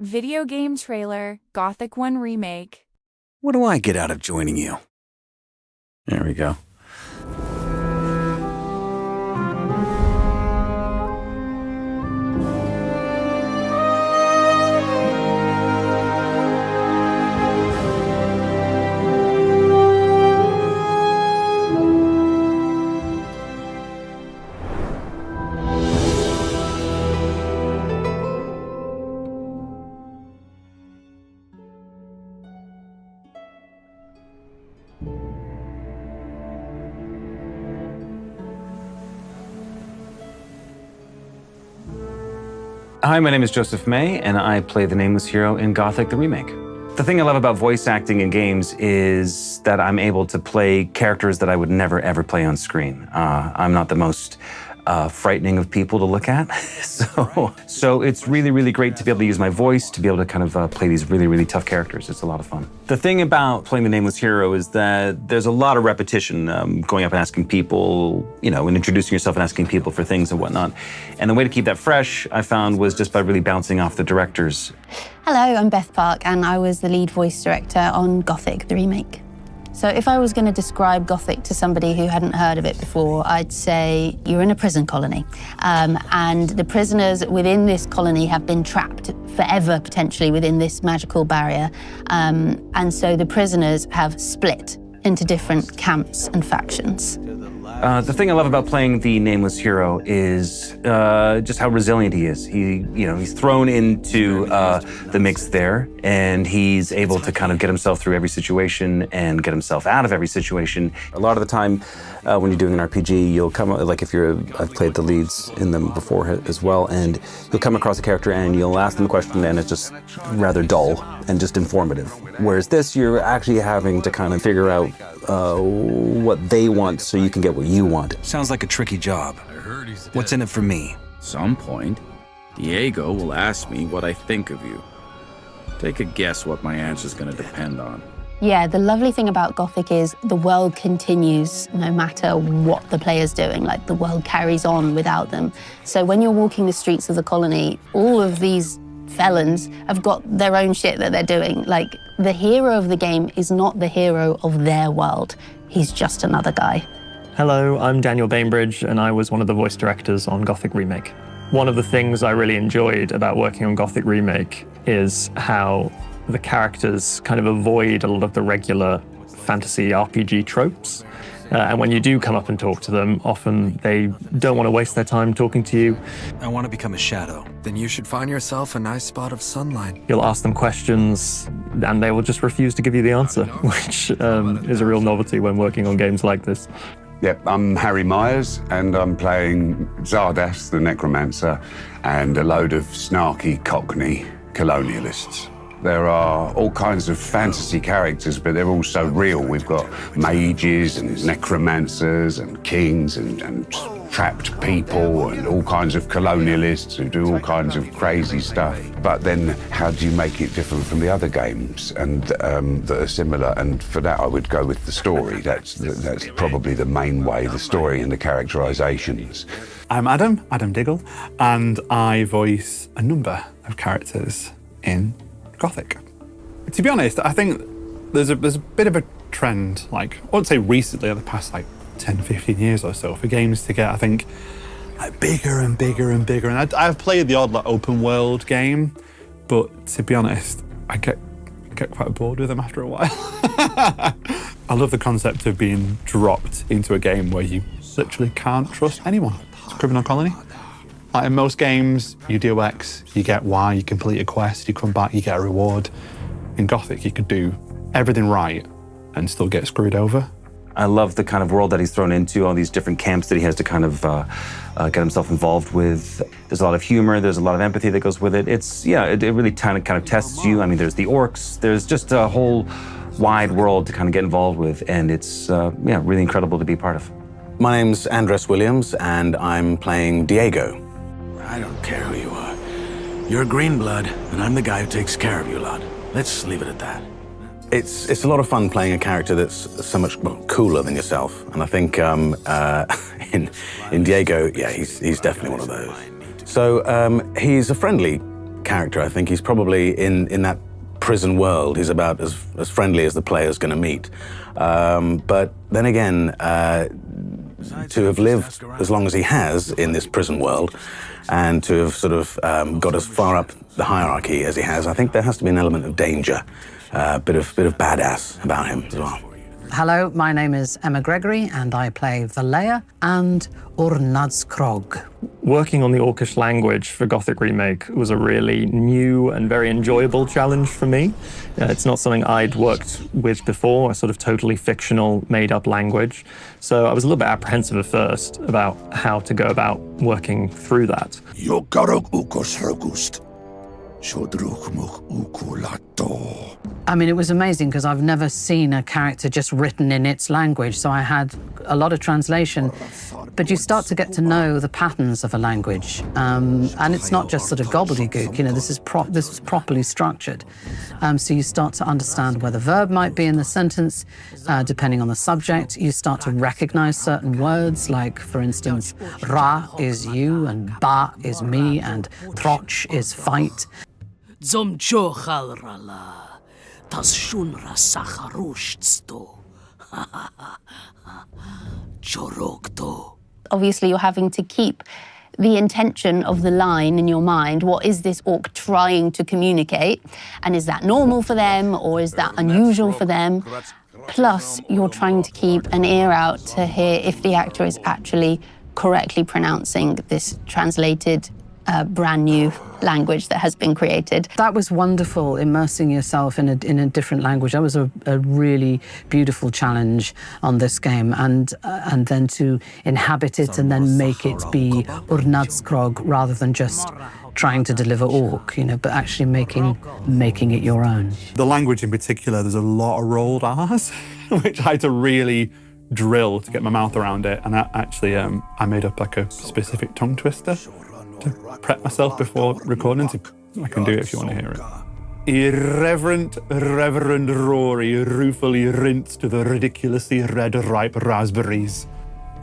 Video game trailer, Gothic 1 Remake. What do I get out of joining you? There we go. Hi, my name is Joseph May, and I play the nameless hero in Gothic, the remake. The thing I love about voice acting in games is that I'm able to play characters that I would never, ever play on screen. I'm not the most frightening of people to look at, so it's really, really great to be able to use my voice to be able to kind of play these really, really tough characters. It's a lot of fun. The thing about playing the nameless hero is that there's a lot of repetition, going up and asking people, and introducing yourself and asking people for things and whatnot. And the way to keep that fresh, I found, was just by really bouncing off the directors. Hello, I'm Beth Park, and I was the lead voice director on Gothic, the remake. So if I was going to describe Gothic to somebody who hadn't heard of it before, I'd say you're in a prison colony. And the prisoners within this colony have been trapped forever, potentially, within this magical barrier. And so the prisoners have split into different camps and factions. The thing I love about playing the nameless hero is just how resilient he is. He's thrown into the mix there, and he's able to kind of get himself through every situation and get himself out of every situation. A lot of the time, when you're doing an RPG, you'll come, I've played the leads in them before as well, and you'll come across a character and you'll ask them a question and it's just rather dull and just informative. Whereas this, you're actually having to kind of figure out what they want so you can get what you want. Sounds like a tricky job. What's in it for me? At some point, Diego will ask me what I think of you. Take a guess what my answer's gonna depend on. Yeah, the lovely thing about Gothic is the world continues no matter what the player's doing. Like, the world carries on without them. So when you're walking the streets of the colony, all of these felons have got their own shit that they're doing. Like, the hero of the game is not the hero of their world. He's just another guy. Hello, I'm Daniel Bainbridge, and I was one of the voice directors on Gothic Remake. One of the things I really enjoyed about working on Gothic Remake is how the characters kind of avoid a lot of the regular fantasy RPG tropes. And when you do come up and talk to them, often they don't want to waste their time talking to you. I want to become a shadow. Then you should find yourself a nice spot of sunlight. You'll ask them questions, and they will just refuse to give you the answer, which is a real novelty when working on games like this. Yep, I'm Harry Myers, and I'm playing Zardas, the Necromancer, and a load of snarky Cockney colonialists. There are all kinds of fantasy characters, but they're all so real. We've got mages and necromancers and kings and trapped people and all kinds of colonialists who do all kinds of crazy stuff. But then how do you make it different from the other games and that are similar? And for that, I would go with the story. That's probably the main way, the story and the characterizations. I'm Adam Diggle, and I voice a number of characters in Gothic. To be honest, I think there's a bit of a trend, I won't say recently, over the past 10, 15 years or so, for games to get, I think, bigger and bigger and bigger. And I've played the odd open world game, but to be honest, I get quite bored with them after a while. I love the concept of being dropped into a game where you literally can't trust anyone. It's a criminal colony. In most games, you do X, you get Y, you complete a quest, you come back, you get a reward. In Gothic, you could do everything right and still get screwed over. I love the kind of world that he's thrown into, all these different camps that he has to kind of get himself involved with. There's a lot of humor, there's a lot of empathy that goes with it. It really kind of tests you. I mean, there's the orcs, there's just a whole wide world to kind of get involved with, and it's really incredible to be part of. My name's Andres Williams, and I'm playing Diego. I don't care who you are. You're a green blood, and I'm the guy who takes care of you lot. Let's leave it at that. It's a lot of fun playing a character that's so much cooler than yourself, and I think in Diego, yeah, he's definitely one of those. So he's a friendly character. I think he's probably in that prison world, he's about as friendly as the player's going to meet. But then again, to have lived as long as he has in this prison world and to have sort of got as far up the hierarchy as he has, I think there has to be an element of danger, a bit of badass about him as well. Hello, my name is Emma Gregory and I play Valea and Ornadskrog. Working on the Orcish language for Gothic Remake was a really new and very enjoyable challenge for me. It's not something I'd worked with before, a sort of totally fictional, made-up language. So I was a little bit apprehensive at first about how to go about working through that. I mean, it was amazing because I've never seen a character just written in its language, so I had a lot of translation. But you start to get to know the patterns of a language, and it's not just sort of gobbledygook. You know, this is properly structured. So you start to understand where the verb might be in the sentence, depending on the subject. You start to recognize certain words, like, for instance, ra is you, and ba is me, and troch is fight. Obviously, you're having to keep the intention of the line in your mind. What is this orc trying to communicate? And is that normal for them, or is that unusual for them? Plus, you're trying to keep an ear out to hear if the actor is actually correctly pronouncing this translated brand new language that has been created. That was wonderful, immersing yourself in a different language. That was a really beautiful challenge on this game, and then to inhabit it and then make it be Ornadskrog rather than just trying to deliver orc, you know, but actually making it your own. The language in particular, there's a lot of rolled R's, which I had to really drill to get my mouth around it, and I made up like a specific tongue twister to prep myself before recording, so I can do it if you want to hear it. Irreverent Reverend Rory ruefully rinsed the ridiculously red ripe raspberries.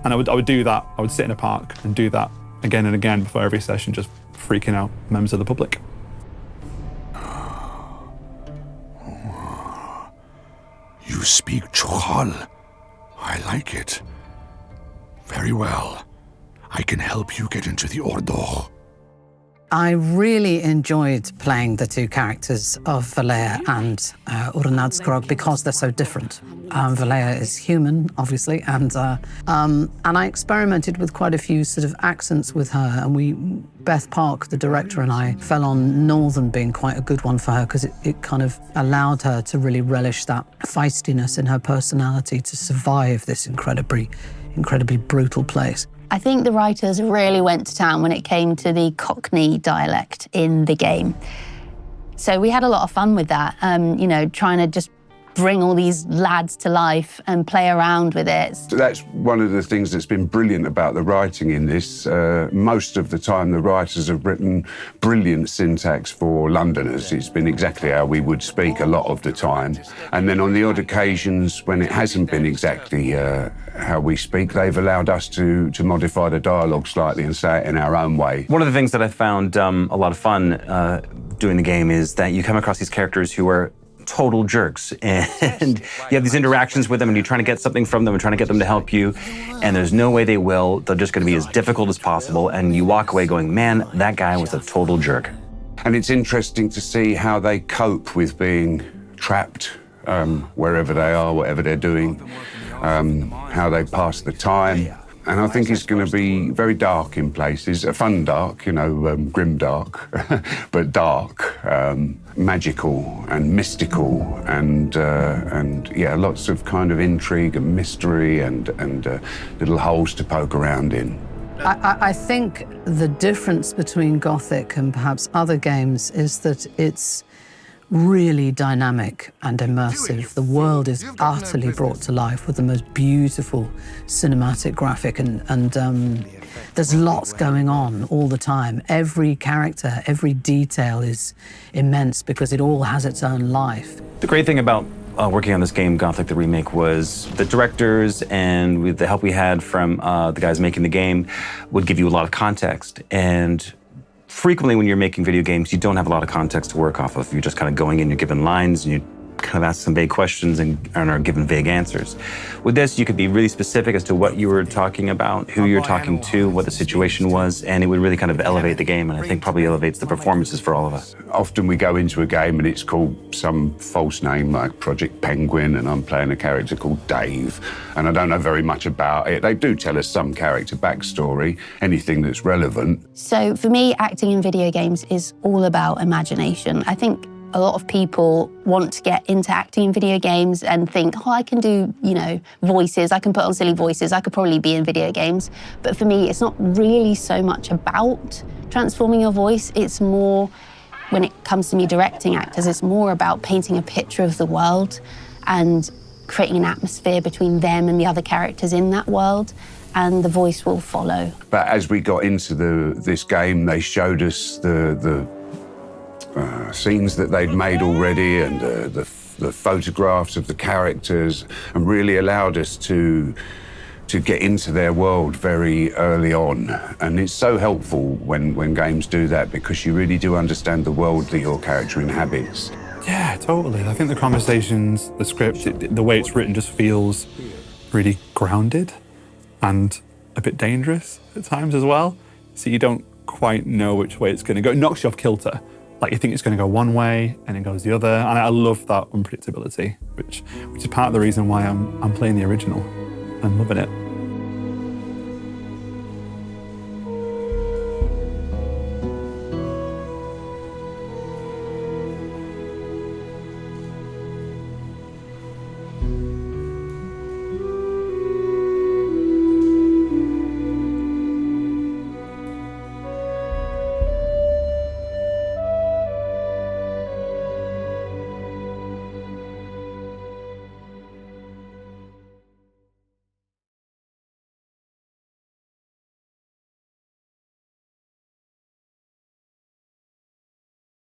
And I would do that. I would sit in a park and do that again and again before every session, just freaking out members of the public. You speak Choral. I like it. Very well. I can help you get into the Ordo. I really enjoyed playing the two characters of Valea and Ornadskrog because they're so different. Valea is human, obviously, and I experimented with quite a few sort of accents with her, and Beth Park, the director, and I fell on Northern being quite a good one for her because it kind of allowed her to really relish that feistiness in her personality to survive this incredibly brutal place. I think the writers really went to town when it came to the Cockney dialect in the game. So we had a lot of fun with that, you know, trying to just bring all these lads to life and play around with it. So that's one of the things that's been brilliant about the writing in this. Most of the time, the writers have written brilliant syntax for Londoners. It's been exactly how we would speak a lot of the time. And then on the odd occasions when it hasn't been exactly how we speak, they've allowed us to modify the dialogue slightly and say it in our own way. One of the things that I found a lot of fun doing the game is that you come across these characters who are total jerks, and you have these interactions with them and you're trying to get something from them and trying to get them to help you, and there's no way they will. They're just going to be as difficult as possible, and you walk away going, man, that guy was a total jerk. And it's interesting to see how they cope with being trapped wherever they are, whatever they're doing, how they pass the time. And I think it's going to be very dark in places, a fun dark, you know, grim dark, but dark, magical and mystical, and yeah, lots of kind of intrigue and mystery and little holes to poke around in. I think the difference between Gothic and perhaps other games is that it's really dynamic and immersive. The world is utterly brought to life with the most beautiful cinematic graphic, and there's lots going on all the time. Every character, every detail is immense because it all has its own life. The great thing about working on this game, Gothic the Remake, was the directors and with the help we had from the guys making the game would give you a lot of context. And frequently when you're making video games, you don't have a lot of context to work off of. You're just kind of going in, you're given lines, and you kind of ask some vague questions and are given vague answers. With this, you could be really specific as to what you were talking about, who you're talking to, what the situation was, and it would really kind of elevate the game, and I think probably elevates the performances for all of us. Often we go into a game and it's called some false name like Project Penguin, and I'm playing a character called Dave, and I don't know very much about it. They do tell us some character backstory, anything that's relevant. So for me, acting in video games is all about imagination. I think a lot of people want to get into acting in video games and think, oh, I can do, voices, I can put on silly voices, I could probably be in video games. But for me, it's not really so much about transforming your voice. It's more, when it comes to me directing actors, it's more about painting a picture of the world and creating an atmosphere between them and the other characters in that world, and the voice will follow. But as we got into this game, they showed us the scenes that they'd made already and the photographs of the characters, and really allowed us to get into their world very early on. And it's so helpful when games do that, because you really do understand the world that your character inhabits. Yeah, totally. I think the conversations, the script, the way it's written just feels really grounded and a bit dangerous at times as well. So you don't quite know which way it's going to go. It knocks you off kilter. Like, you think it's going to go one way and it goes the other. And I love that unpredictability, which is part of the reason why I'm playing the original and loving it.